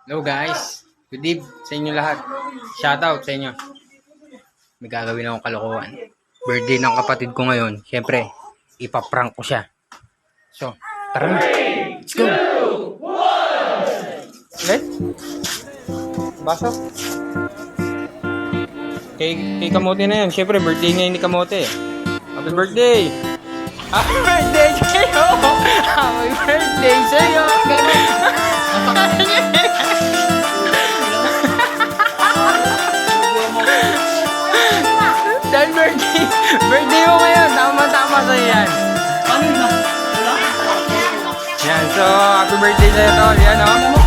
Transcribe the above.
Hello guys, good eve sa inyo lahat. Shoutout sa inyo. May gagawin akong kalokohan. Birthday ng kapatid ko ngayon. Siyempre, ipaprank ko siya. So, tara na. Let's go! Let? Baso? Kay Kamote na yan. Siyempre, birthday ngayon ni Kamote. Happy birthday! Happy birthday sa'yo! Happy birthday sa'yo! Dahil birthday mo ngayon, tama-tama sa'yo yan. Yan, so happy birthday sa'yo tol, yan o.